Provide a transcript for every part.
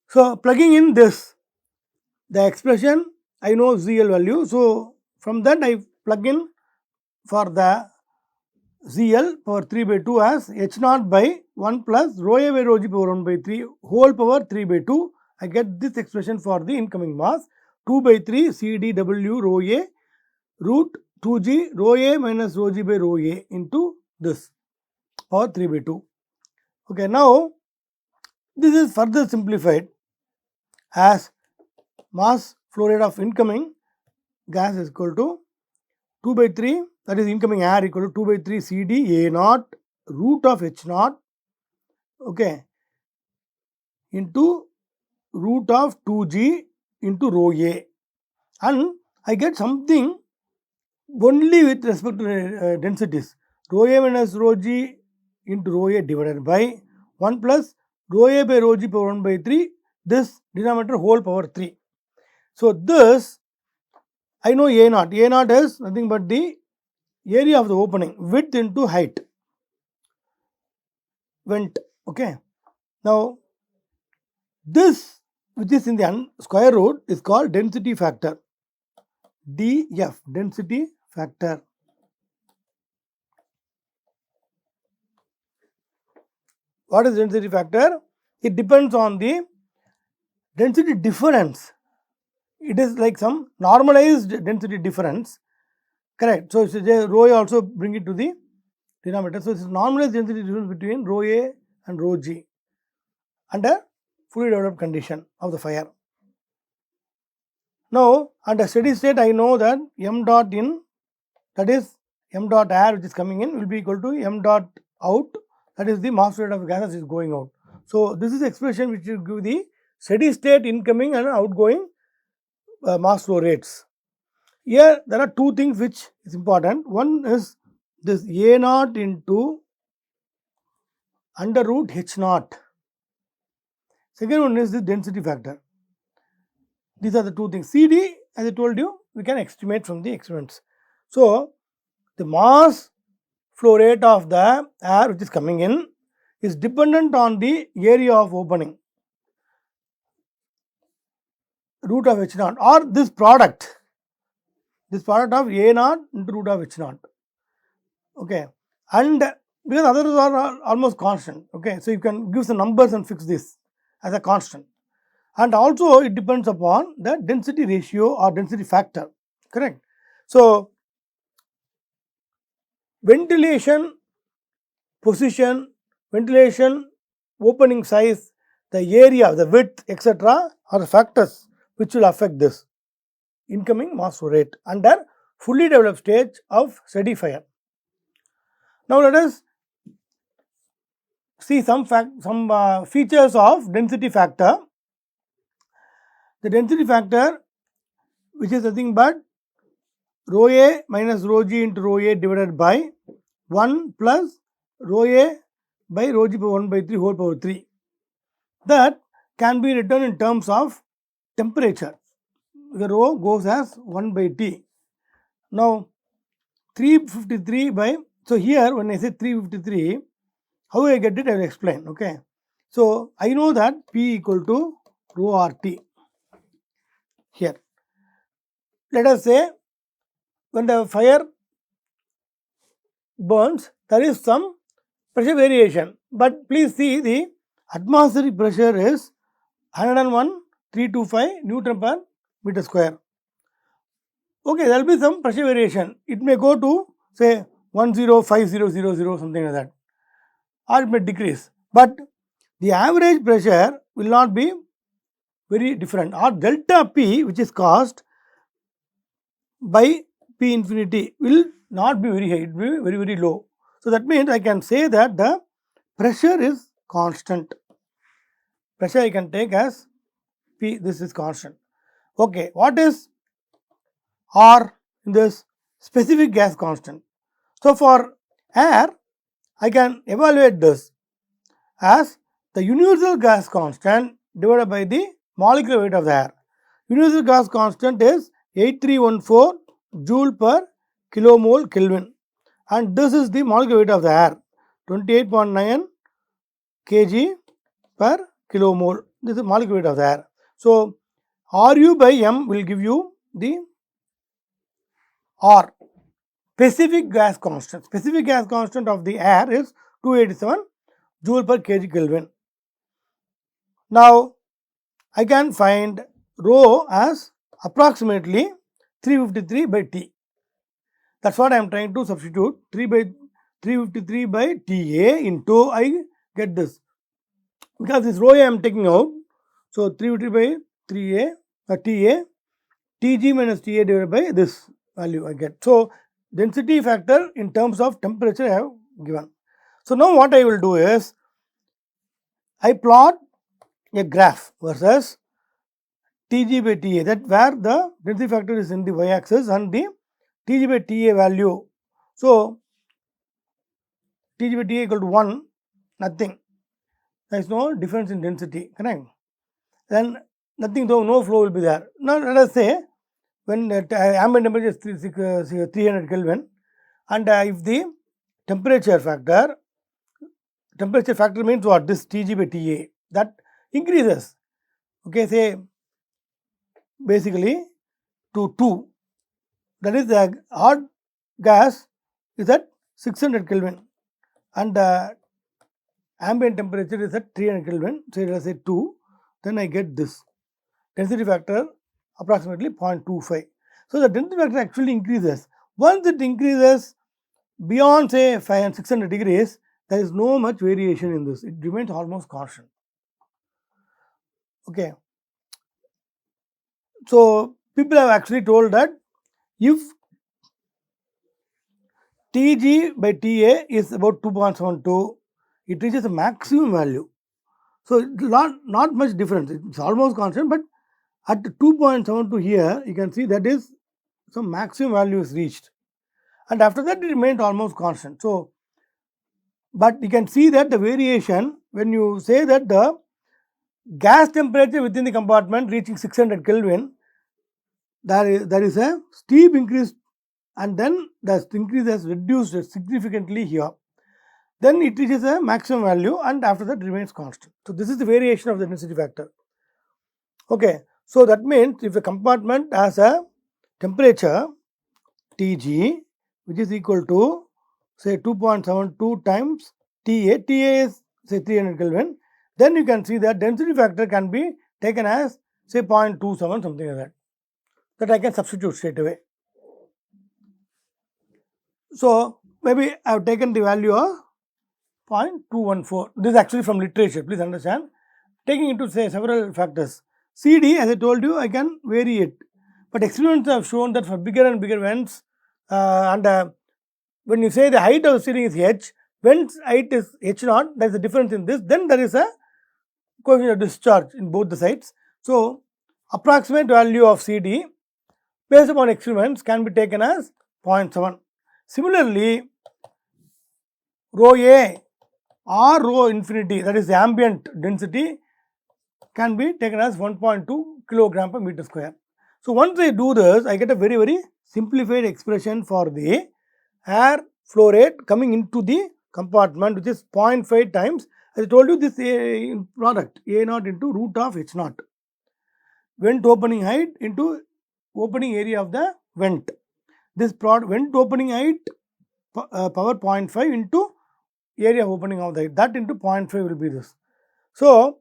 So, plugging in this, the expression I know ZL value. So, from that I plug in for the ZL power 3 by 2 as H naught by 1 plus rho A by rho G power 1 by 3 whole power 3 by 2. I get this expression for the incoming mass 2 by 3 CdW rho A root 2G rho A minus rho G by rho A into this power 3 by 2. Okay, now this is further simplified as mass flow rate of incoming gas is equal to 2 by 3, that is incoming air equal to 2 by 3 CD A naught root of H naught, okay, into root of 2G into rho A, and I get something only with respect to densities, rho A minus rho G into rho A divided by 1 plus rho A by rho G power 1 by 3, this denominator whole power 3. So, this I know A naught. A naught is nothing but the area of the opening, width into height, vent. Okay. Now, this which is in the square root is called density factor, DF, density factor. What is density factor? It depends on the density difference. It is like some normalized density difference, correct. So, rho A also bring it to the denominator. So, it is normalized density difference between rho A and rho G under fully developed condition of the fire. Now, under steady state, I know that m dot in, that is m dot air which is coming in, will be equal to m dot out, that is the mass rate of gases is going out. So, this is the expression which will give the steady state incoming and outgoing mass flow rates. Here, there are two things which is important. One is this A naught into under root H naught. Second one is the density factor. These are the two things. CD, as I told you, we can estimate from the experiments. So, the mass flow rate of the air which is coming in is dependent on the area of opening, root of H naught, or this product of A naught into root of H naught. Okay, and because others are almost constant. Okay, so you can give some numbers and fix this as a constant. And also it depends upon the density ratio or density factor, correct. So, ventilation position, ventilation opening size, the area, the width, etc. are the factors which will affect this incoming mass flow rate under fully developed stage of steady fire. Now, let us see some features of density factor. The density factor, which is nothing but rho A minus rho G into rho A divided by 1 plus rho A by rho G power 1 by 3 whole power 3. That can be written in terms of temperature. The rho goes as 1 by T. Now, 353 by, so here when I say 353, how I get it, I will explain. Okay. So, I know that P equal to rho RT. Here, let us say when the fire burns, there is some pressure variation, but please see the atmospheric pressure is 101,325 Newton per meter square. Okay, there will be some pressure variation. It may go to say 105000, something like that, or it may decrease, but the average pressure will not be very different, or delta P, which is caused by P infinity, will not be very high, it will be very, very low. So, that means I can say that the pressure is constant. Pressure I can take as P, this is constant. Okay, what is R in this specific gas constant? So, for air, I can evaluate this as the universal gas constant divided by the molecular weight of the air. Universal gas constant is 8314 joule per kilomole Kelvin, and this is the molecular weight of the air, 28.9 kg per kilomole. this is molecular weight of the air. So Ru by m will give you the R, specific gas constant. Specific gas constant of the air is 287 joule per kg Kelvin. Now I can find rho as approximately 353 by T. That's what I am trying to substitute. 353 by TA into, I get this, because this rho I am taking out. So 353 by 3A TA, Tg minus TA divided by this value I get. So density factor in terms of temperature I have given. So now what I will do is, I plot a graph versus Tg by Ta, that where the density factor is in the y axis and the Tg by Ta value. So Tg by Ta equal to 1, nothing. There is no difference in density, correct? Then nothing, though no flow will be there. Now let us say when ambient temperature is 300 Kelvin, and if the temperature factor means what? This Tg by Ta, that increases, okay, say basically to 2, that is the hot gas is at 600 Kelvin and ambient temperature is at 300 Kelvin, so let us say 2, then I get this density factor approximately 0.25. So the density factor actually increases. Once it increases beyond say 5 and 600 degrees, there is no much variation in this, it remains almost constant. Okay. So people have actually told that if Tg by Ta is about 2.72, it reaches a maximum value. So not much difference, it's almost constant, but at 2.72 here you can see that is some maximum value is reached, and after that it remained almost constant. So but you can see that the variation when you say that the gas temperature within the compartment reaching 600 Kelvin, there is a steep increase, and then the increase has reduced significantly here. Then it reaches a maximum value and after that remains constant. So this is the variation of the density factor. Okay, so that means if a compartment has a temperature Tg which is equal to say 2.72 times Ta, Ta is say 300 Kelvin, then you can see that density factor can be taken as say 0.27, something like that. That I can substitute straight away. So maybe I have taken the value of 0.214. This is actually from literature, please understand. Taking into say several factors. CD, as I told you, I can vary it, but experiments have shown that for bigger and bigger vents, when you say the height of the ceiling is h, vent's height is h0, there is a difference in this, then there is a coefficient of discharge in both the sides. So approximate value of CD based upon experiments can be taken as 0.7. Similarly, rho A or rho infinity, that is the ambient density, can be taken as 1.2 kilogram per meter square. So once I do this, I get a very simplified expression for the air flow rate coming into the compartment, which is 0.5 times, as I told you, this product A0 into root of H0, vent opening height into opening area of the vent. This vent opening height power 0.5 into area of opening of the height, that into 0.5 will be this. So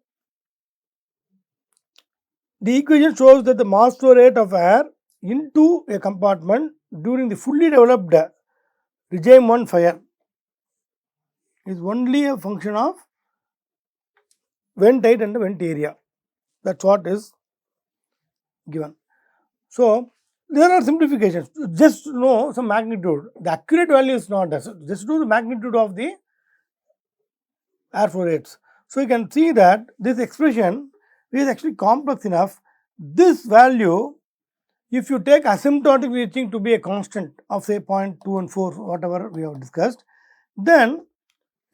the equation shows that the mass flow rate of air into a compartment during the fully developed regime 1 fire is only a function of vent height and the vent area. That's what is given. So there are simplifications. Just know some magnitude. The accurate value is not that. Just do the magnitude of the air flow rates. So you can see that this expression is actually complex enough. This value, if you take asymptotic reaching to be a constant of say 0.214, whatever we have discussed, then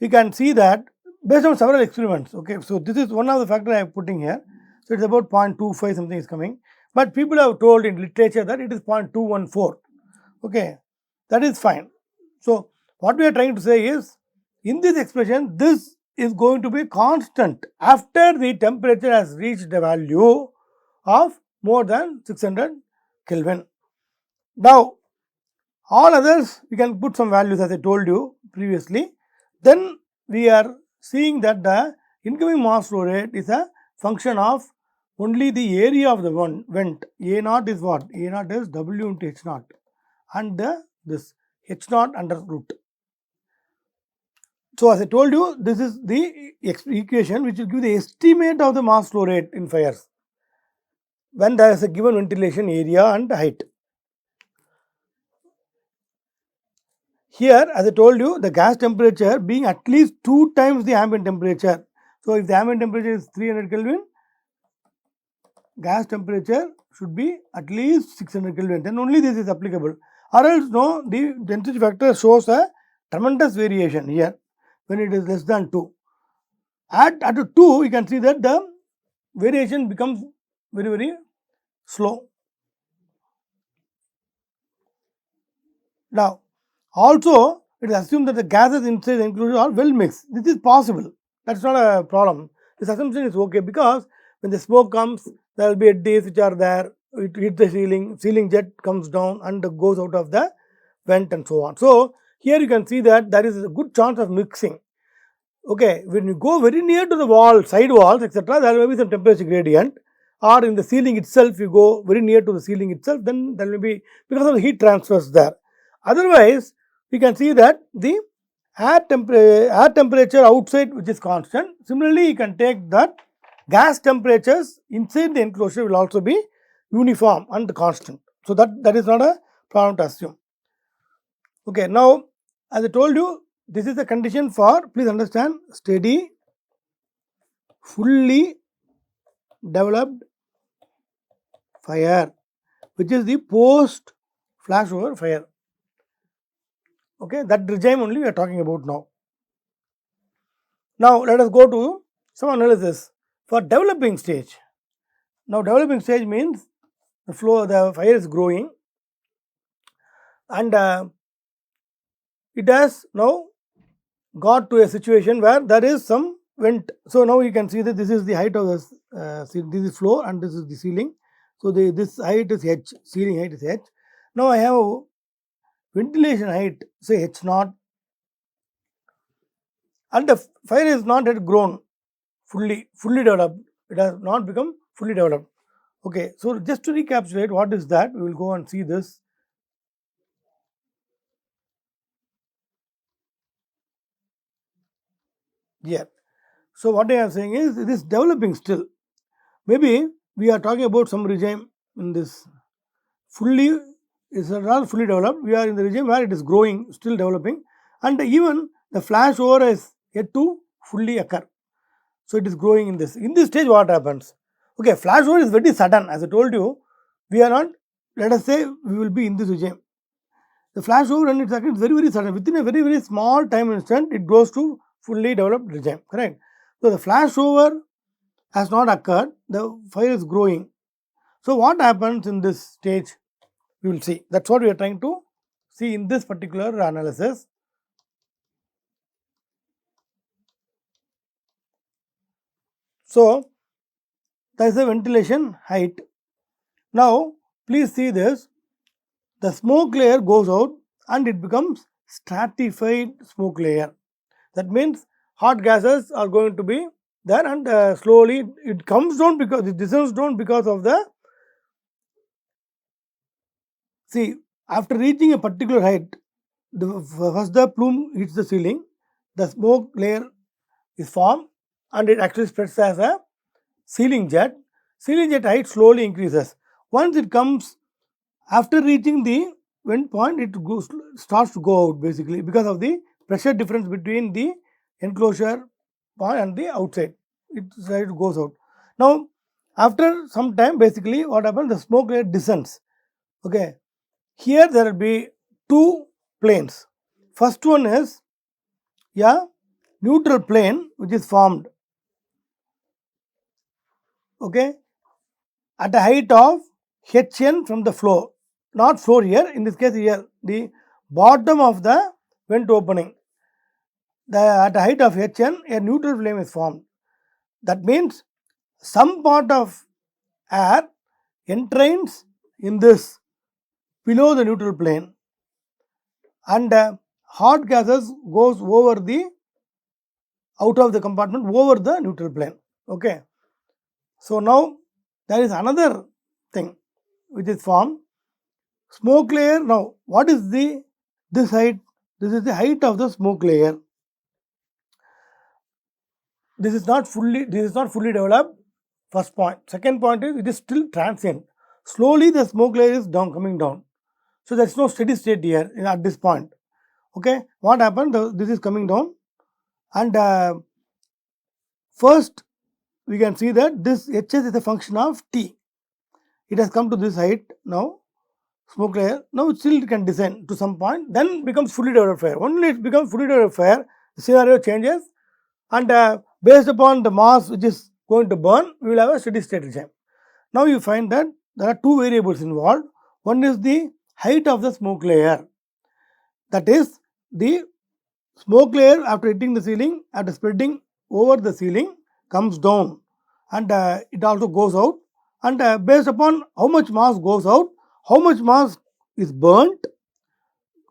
you can see that based on several experiments. Okay, so this is one of the factors I am putting here. So it's about 0.25 something is coming, but people have told in literature that it is 0.214. Okay, that is fine. So what we are trying to say is, in this expression, this is going to be constant after the temperature has reached a value of more than 600 Kelvin. Now, all others we can put some values as I told you previously. Then we are seeing that the incoming mass flow rate is a function of only the area of the vent. A naught is what? A naught is W into H naught, and this H naught under root. So, as I told you, this is the equation which will give the estimate of the mass flow rate in fires when there is a given ventilation area and height. Here, as I told you, the gas temperature being at least 2 times the ambient temperature. So, if the ambient temperature is 300 Kelvin, gas temperature should be at least 600 Kelvin, then only this is applicable. Or else, no, the density factor shows a tremendous variation here when it is less than 2. At 2, you can see that the variation becomes very, very slow. Now, also it is assumed that the gases inside the enclosure are well mixed. This is possible. That is not a problem. This assumption is okay because when the smoke comes, there will be eddies which are there. It hits the ceiling jet comes down and goes out of the vent and so on. So, here you can see that there is a good chance of mixing. Okay, when you go very near to the wall, side walls, etc., there may be some temperature gradient, or in the ceiling itself, you go very near to the ceiling itself, then there will be, because of the heat transfers there. Otherwise, we can see that the air temperature outside which is constant. Similarly, you can take that gas temperatures inside the enclosure will also be uniform and constant. So, that is not a problem to assume. Okay, now as I told you, this is the condition for, please understand, steady, fully developed fire, which is the post flashover fire. Okay, that regime only we are talking about now. Now, let us go to some analysis for developing stage. Now, developing stage means the fire is growing, and it has now got to a situation where there is some vent. So, now you can see that this is the height of the this is floor and this is the ceiling. So, this height is H, ceiling height is H. Now, I have ventilation height, say H naught, and the fire is not yet grown fully developed. It has not become fully developed. Okay, so just to recapitulate, what is that? We will go and see this. Yeah. So, what I am saying is it is developing still. Maybe we are talking about some regime in this fully is not fully developed. We are in the regime where it is growing, still developing, and even the flash over is yet to fully occur. So, it is growing in this. In this stage, what happens? Okay, flash over is very sudden. As I told you, we are not, let us say, we will be in this regime. The flash over when it occurs is very, very sudden. Within a very, very small time instant, it goes to fully developed regime. Correct? So, the flash over has not occurred. The fire is growing. So, what happens in this stage? We will see. That is what we are trying to see in this particular analysis. So, there is a ventilation height. Now, please see this. The smoke layer goes out and it becomes stratified smoke layer. That means hot gases are going to be there, and slowly it comes down because it descends down because of the, see, after reaching a particular height, first the plume hits the ceiling, the smoke layer is formed and it actually spreads as a ceiling jet. Ceiling jet height slowly increases. Once it comes, after reaching the vent point, it starts to go out basically because of the pressure difference between the enclosure point and the outside. It goes out. Now, after some time, basically what happens, the smoke layer descends. Okay, here there will be two planes. First one is neutral plane which is formed, okay, at a height of Hn from the floor, not floor here, in this case here the bottom of the vent opening. at the height of Hn, a neutral flame is formed. That means some part of air entrains in this below the neutral plane, and hot gases goes over the out of the compartment over the neutral plane. Okay. So now there is another thing which is formed, smoke layer. Now what is this height? This is the height of the smoke layer. This is not fully developed. First point. Second point is it is still transient. Slowly the smoke layer is coming down. So there is no steady state here at this point. Okay, what happened? This is coming down, and first we can see that this Hs is a function of T. It has come to this height now, smoke layer. Now it still can descend to some point, then becomes fully developed fire. Only it becomes fully developed fire, the scenario changes, and based upon the mass which is going to burn, we will have a steady state regime. Now you find that there are two variables involved. One is the height of the smoke layer, that is the smoke layer after hitting the ceiling, after spreading over the ceiling, comes down, and it also goes out, and based upon how much mass goes out, how much mass is burnt.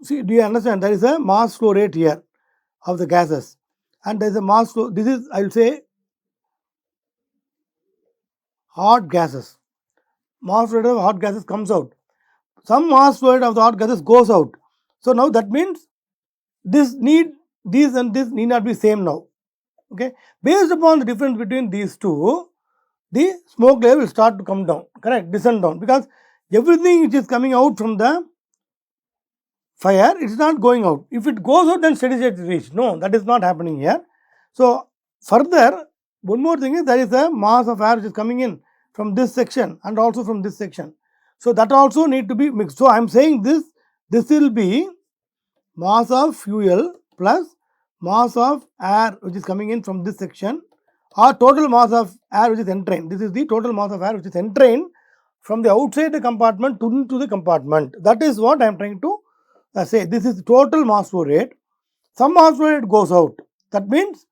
See, do you understand? There is a mass flow rate here of the gases, and there is a mass flow. This is, I will say, hot gases. Mass flow rate of hot gases comes out. Some mass flow rate of the hot gases goes out. So now that means this and this need not be same now. Okay, based upon the difference between these two, the smoke layer will start to come down, correct, descend down, because everything which is coming out from the fire, it is not going out. If it goes out, then steady state is reached. No, that is not happening here. So further, one more thing is there is a mass of air which is coming in from this section and also from this section. So that also need to be mixed. So I am saying this will be mass of fuel plus mass of air which is coming in from this section, or total mass of air which is entrained. This is the total mass of air which is entrained from the outside the compartment into the compartment. That is what I am trying to say. This is the total mass flow rate. Some mass flow rate goes out. That means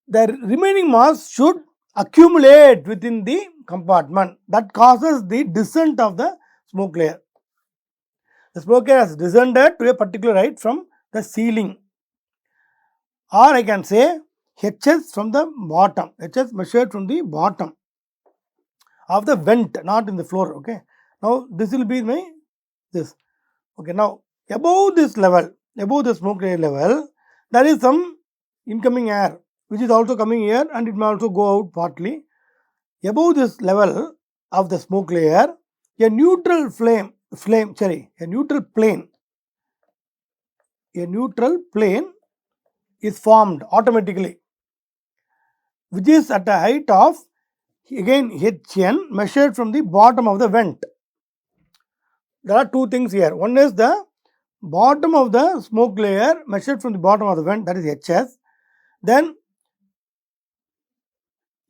the remaining mass should accumulate within the compartment. That causes the descent of the smoke layer. The smoke layer has descended to a particular height from the ceiling, or I can say Hs from the bottom. Hs measured from the bottom of the vent, not in the floor. Okay. Now this will be my this. Okay. Now above this level, above the smoke layer level, there is some incoming air which is also coming here, and it may also go out partly. Above this level of the smoke layer, a neutral a neutral plane is formed automatically, which is at a height of, again, Hn measured from the bottom of the vent. There are two things here. One is the bottom of the smoke layer measured from the bottom of the vent, that is Hs. Then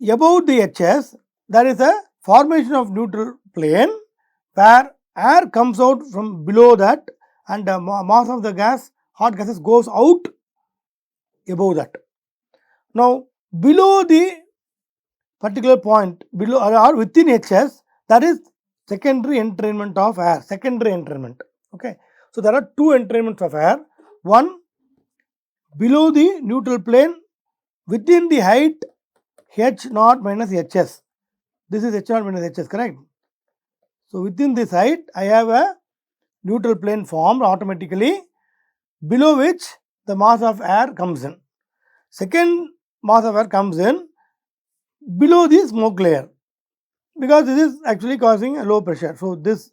above the Hs, there is a formation of neutral plane where air comes out from below that, and the mass of the hot gases goes out above that. Now below the particular point, below or within Hs, that is secondary entrainment of air, secondary entrainment. Okay. So there are two entrainments of air. One below the neutral plane within the height H0 minus Hs. This is H0 minus Hs, correct? So within this height, I have a neutral plane formed automatically, below which the mass of air comes in. Second mass of air comes in below the smoke layer, because this is actually causing a low pressure. So this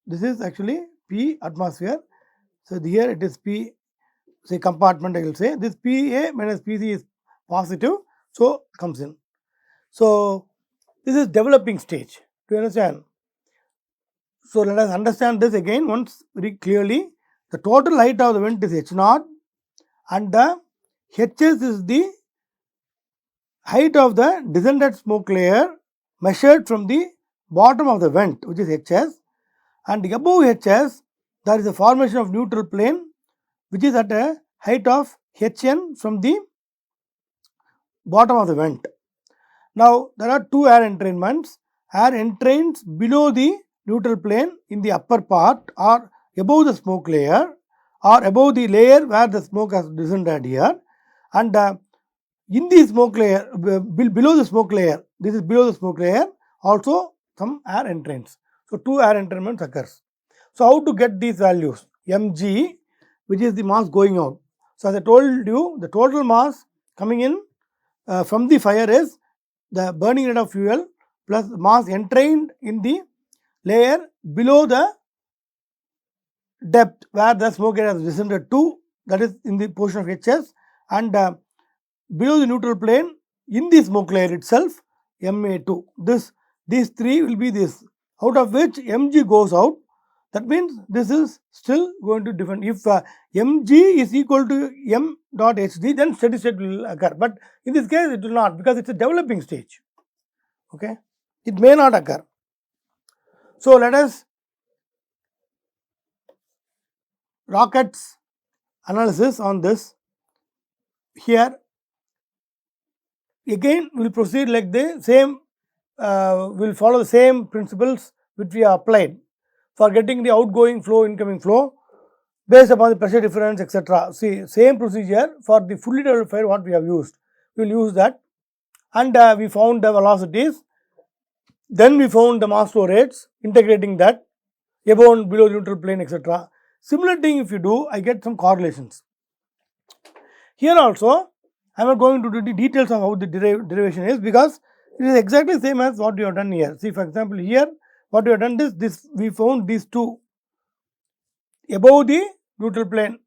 is actually P atmosphere. So here it is P, say compartment, I will say. This Pa minus Pc is positive, so comes in. So this is developing stage. Do you understand? So let us understand this again once very clearly. The total height of the vent is H0, and the Hs is the height of the descended smoke layer measured from the bottom of the vent, which is Hs, and above Hs there is a formation of neutral plane which is at a height of Hn from the bottom of the vent. Now there are two air entrainments. Air entrains below the neutral plane in the upper part or above the smoke layer or above the layer where the smoke has descended here, and in the smoke layer, below the smoke layer, this is below the smoke layer, also some air entrains. So two air entrainments occurs. So how to get these values? Mg, which is the mass going out. So as I told you, the total mass coming in from the fire is the burning rate of fuel plus mass entrained in the layer below the depth where the smoke air has descended to, that is in the portion of Hs, and below the neutral plane in the smoke layer itself, Ma2. These three will be this, out of which Mg goes out. That means this is still going to different. If Mg is equal to M dot Hg, then steady state will occur. But in this case, it will not, because it's a developing stage. Okay, it may not occur. So let us rockets analysis on this. Here again we will proceed like the same, we will follow the same principles which we have applied for getting the outgoing flow, incoming flow based upon the pressure difference, etc. See, same procedure for the fully developed fire what we have used. We will use that, and we found the velocities. Then we found the mass flow rates, integrating that above and below the neutral plane, etc. Similar thing if you do, I get some correlations. Here also, I am not going to do the details of how the derivation is, because it is exactly same as what we have done here. See, for example, here what we have done is this, we found these two above the neutral plane,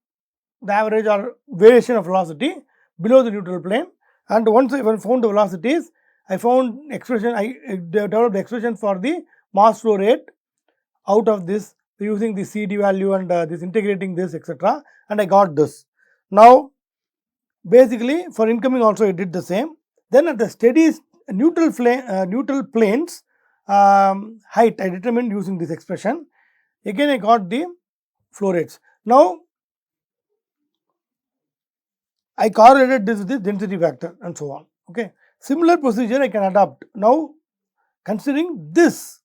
the average or variation of velocity below the neutral plane, and once I found the velocities, I found expression, I developed the expression for the mass flow rate out of this using the CD value and this integrating this, etc., and I got this. Now basically for incoming also I did the same. Then at the steady neutral planes height I determined using this expression. Again I got the flow rates. Now I correlated this with the density factor and so on. Okay, similar procedure I can adopt. Now considering this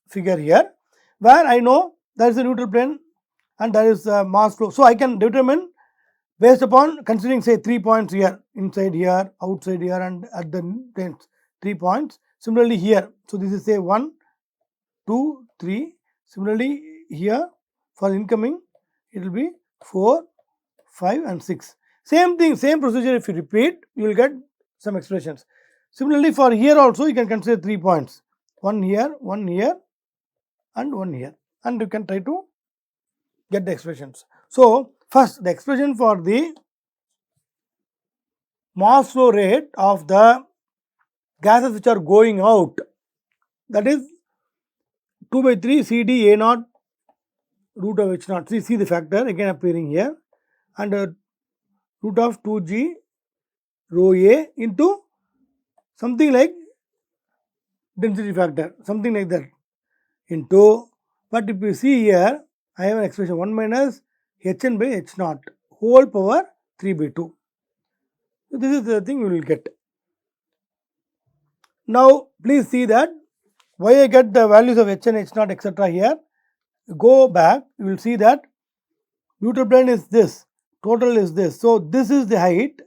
figure here, where I know there is a neutral plane and there is a mass flow, so I can determine based upon considering say 3 points here, inside here, outside here, and at the planes 3 points. Similarly here, so this is say 1, 2, 3. Similarly here for incoming it will be 4, 5 and 6. Same thing, same procedure if you repeat, you will get some expressions. Similarly for here also you can consider 3 points, 1 here, 1 here and 1 here, and you can try to get the expressions. So first the expression for the mass flow rate of the gases which are going out, that is 2 by 3 CD A naught root of H naught. See the factor again appearing here, and root of 2G rho A into something like density factor, something like that, into, but if you see here I have an expression 1 minus Hn by H naught whole power 3 by 2. So this is the thing we will get. Now please see that why I get the values of Hn, H naught, etc. here. Go back, you will see that neutral plane is this, total is this. So this is the height,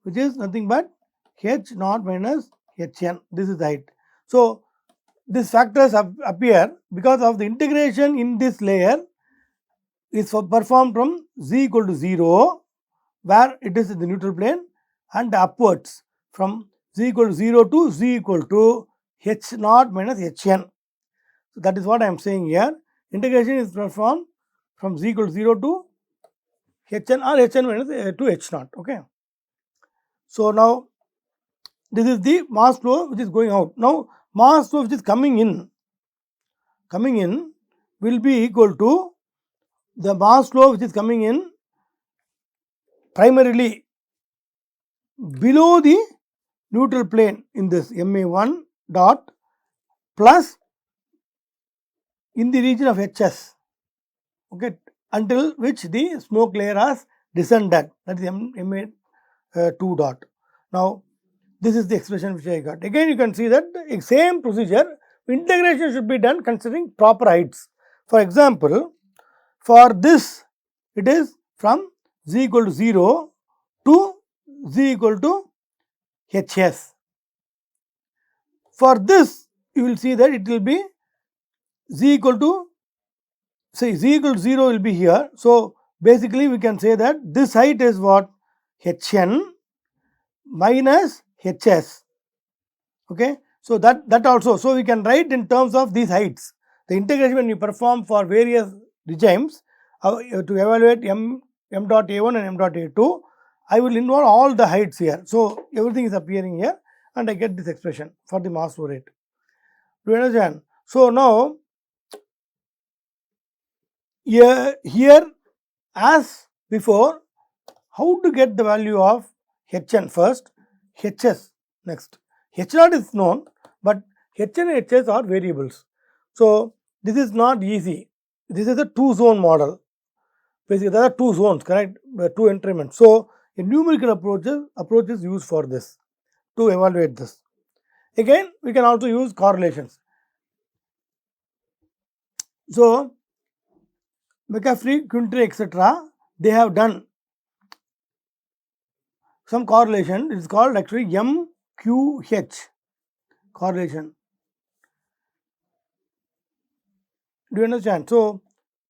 which is nothing but H naught minus Hn. This is the height. So these factors appear because of the integration in this layer is performed from z equal to 0, where it is in the neutral plane, and upwards from z equal to 0 to z equal to H naught minus Hn. So that is what I am saying here. Integration is performed from z equal to 0 to Hn or Hn minus to H naught. Okay. So now this is the mass flow which is going out. Now mass flow which is coming in will be equal to the mass flow which is coming in primarily below the neutral plane in this Ma1 dot plus in the region of Hs. Okay, until which the smoke layer has descended, that is Ma2 dot. Now, this is the expression which I got. Again, you can see that the same procedure, integration should be done considering proper heights. For example, for this, it is from z equal to 0 to z equal to hs. For this, you will see that it will be z equal to, say, z equal to 0 will be here. So, basically we can say that this height is what? Hn minus hs. Okay. So, that also, so we can write in terms of these heights. The integration when you perform for various regimes to evaluate m dot a1 and m dot a2, I will involve all the heights here. So, everything is appearing here and I get this expression for the mass flow rate. Do you understand? So, now here as before, how to get the value of Hn first, Hs next. H0 is known, but Hn and Hs are variables. So, this is not easy. This is a two-zone model. Basically, there are two zones, correct? Two entrainments. So, a numerical approach is used for this to evaluate this. Again, we can also use correlations. So, McCaffrey, Quintre, etc., they have done some correlation. It is called actually MQH correlation. Do you understand? So,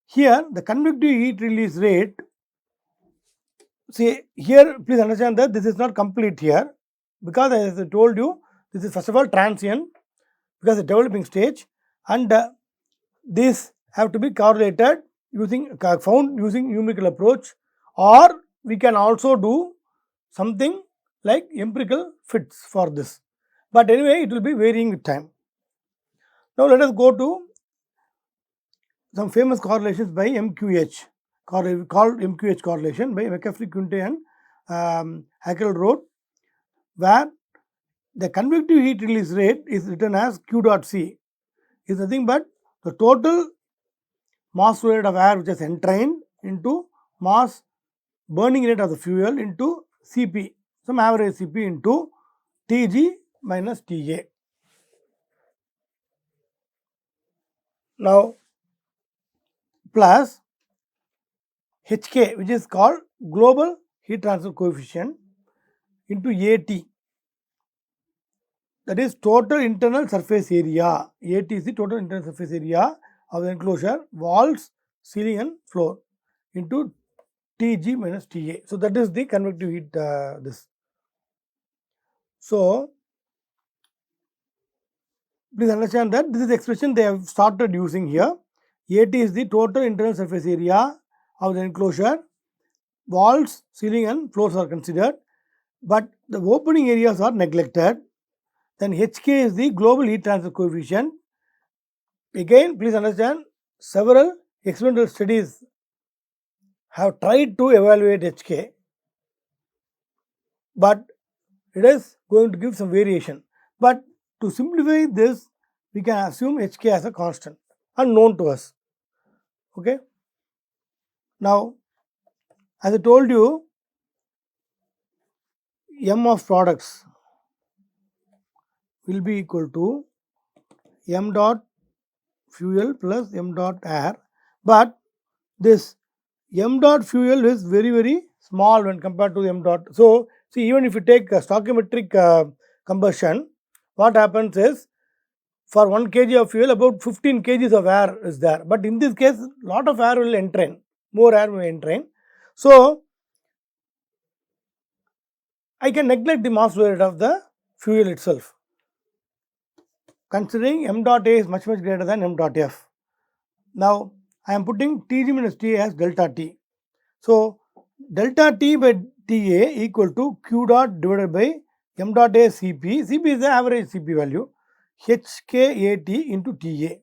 here the convective heat release rate, see here please understand that this is not complete here, because as I told you, this is first of all transient because the developing stage, and these have to be correlated found using numerical approach, or we can also do something like empirical fits for this. But anyway, it will be varying with time. Now, let us go to some famous correlations by MQH, called MQH correlation by McCaffrey, Quinte and Haeckel wrote, where the convective heat release rate is written as Q dot C, is nothing but the total mass flow rate of air which is entrained into mass burning rate of the fuel into Cp, some average Cp into Tg minus Ta. Now, plus Hk, which is called global heat transfer coefficient, into At, that is total internal surface area. At is the total internal surface area of the enclosure, walls, ceiling and floor, into Tg minus Ta. So, that is the convective heat this. So, please understand that this is the expression they have started using here. At is the total internal surface area of the enclosure, walls, ceiling and floors are considered, but the opening areas are neglected. Then Hk is the global heat transfer coefficient. Again, please understand, several experimental studies have tried to evaluate Hk, but it is going to give some variation. But to simplify this, we can assume Hk as a constant, unknown to us. Okay. Now, as I told you, M of products will be equal to m dot fuel plus m dot air, but this m dot fuel is very small when compared to m dot. So, see, even if you take stoichiometric combustion, what happens is, for 1 kg of fuel, about 15 kgs of air is there, but in this case, lot of air will entrain, more air will entrain. So, I can neglect the mass flow rate of the fuel itself, considering m dot A is much greater than m dot F. Now, I am putting Tg minus Ta as delta T. So, delta T by Ta equal to Q dot divided by m dot A Cp. Cp is the average Cp value, HkAt into Ta.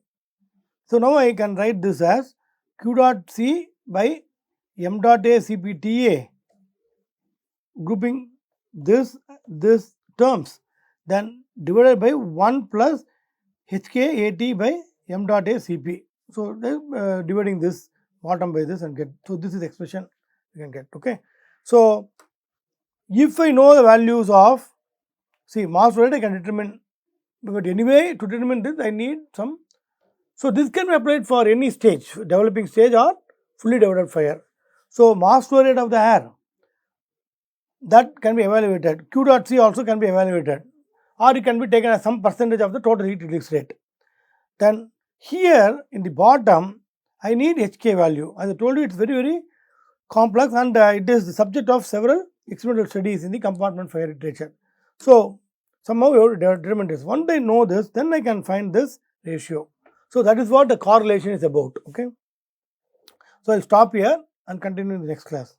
So, now I can write this as Q dot C by m dot A Cp Ta, grouping this terms, then divided by 1 plus HkAt by m dot A Cp. So, dividing this bottom by this and get. So, this is the expression you can get. Okay. So, if I know the values of, see, mass flow rate I can determine, but anyway to determine this I need some. So, this can be applied for any stage, developing stage or fully developed fire. So, mass flow rate of the air, that can be evaluated. Q dot C also can be evaluated, or it can be taken as some percentage of the total heat release rate. Then here in the bottom I need HK value. As I told you, it is very complex, and it is the subject of several experimental studies in the compartment fire literature. So, somehow you have to determine this. Once I know this, then I can find this ratio. So, that is what the correlation is about. Okay. So, I will stop here and continue in the next class.